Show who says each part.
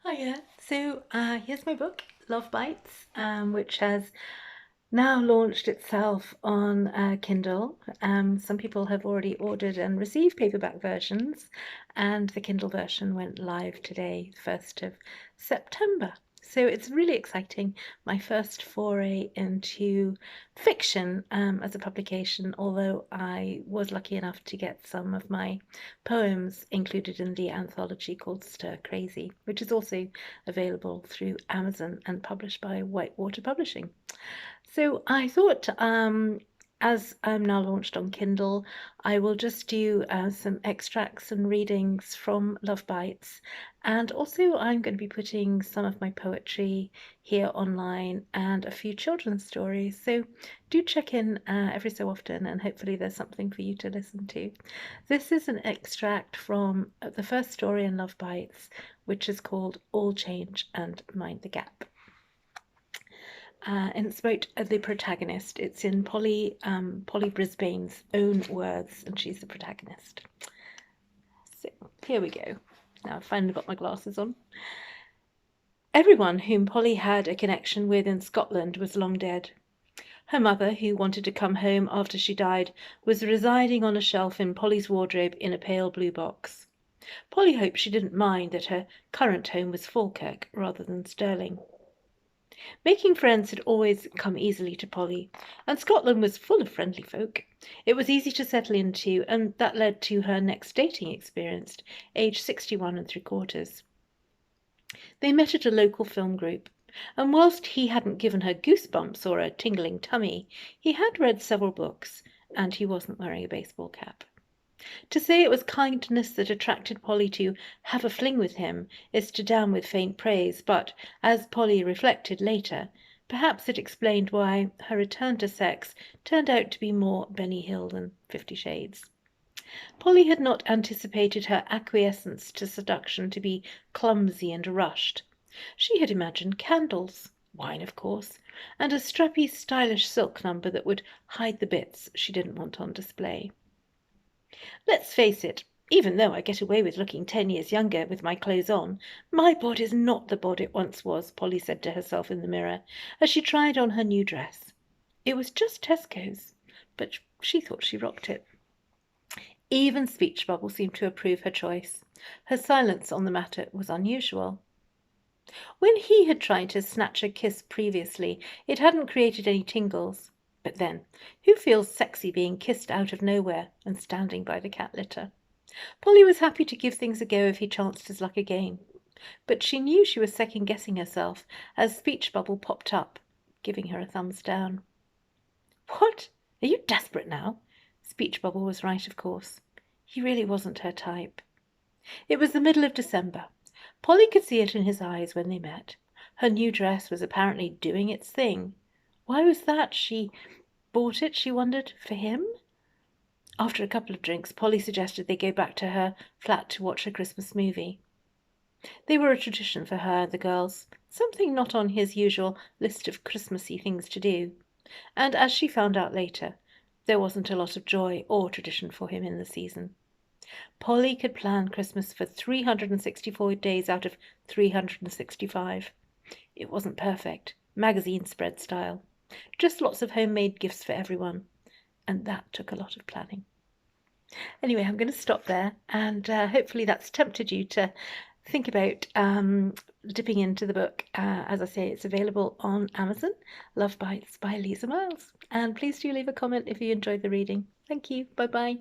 Speaker 1: Hiya. Here's my book, Love Bites, which has now launched itself on Kindle. Some people have already ordered and received paperback versions, and the Kindle version went live today, 1st of September. So it's really exciting. My first foray into fiction as a publication, although I was lucky enough to get some of my poems included in the anthology called Stir Crazy, which is also available through Amazon and published by Whitewater Publishing. So I thought, as I'm now launched on Kindle, I will just do some extracts and readings from Love Bites. And also, I'm going to be putting some of my poetry here online and a few children's stories. So do check in every so often, and hopefully, there's something for you to listen to. This is an extract from the first story in Love Bites, which is called All Change and Mind the Gap. And it's about the protagonist. It's in Polly Brisbane's own words, and she's the protagonist. So here we go. Now I've finally got my glasses on. Everyone whom Polly had a connection with in Scotland was long dead. Her mother, who wanted to come home after she died, was residing on a shelf in Polly's wardrobe in a pale blue box. Polly hoped she didn't mind that her current home was Falkirk rather than Stirling. Making friends had always come easily to Polly, and Scotland was full of friendly folk. It was easy to settle into, and that led to her next dating experience, aged 61 3/4. They met at a local film group, and whilst he hadn't given her goosebumps or a tingling tummy, he had read several books, and he wasn't wearing a baseball cap. To say it was kindness that attracted Polly to have a fling with him is to damn with faint praise, but, as Polly reflected later, perhaps it explained why her return to sex turned out to be more Benny Hill than 50 Shades. Polly had not anticipated her acquiescence to seduction to be clumsy and rushed. She had imagined candles, wine of course, and a strappy, stylish silk number that would hide the bits she didn't want on display. Let's face it, even though I get away with looking 10 years younger with my clothes on, my body's not the bod it once was, Polly said to herself in the mirror as she tried on her new dress. It was just Tesco's, but she thought she rocked it. Even Speech Bubble seemed to approve her choice. Her silence on the matter was unusual. When he had tried to snatch a kiss previously, it hadn't created any tingles. But then, who feels sexy being kissed out of nowhere and standing by the cat litter? Polly was happy to give things a go if he chanced his luck again. But she knew she was second-guessing herself as Speech Bubble popped up, giving her a thumbs down. What? Are you desperate now? Speech Bubble was right, of course. He really wasn't her type. It was the middle of December. Polly could see it in his eyes when they met. Her new dress was apparently doing its thing. Why was that? She bought it, she wondered, for him? After a couple of drinks, Polly suggested they go back to her flat to watch a Christmas movie. They were a tradition for her and the girls, something not on his usual list of Christmassy things to do. And as she found out later, there wasn't a lot of joy or tradition for him in the season. Polly could plan Christmas for 364 days out of 365. It wasn't perfect, magazine spread style. Just lots of homemade gifts for everyone. And that took a lot of planning. Anyway, I'm going to stop there, and hopefully that's tempted you to think about dipping into the book. As I say, it's available on Amazon, Love Bites by Lisa Miles. And please do leave a comment if you enjoyed the reading. Thank you. Bye-bye.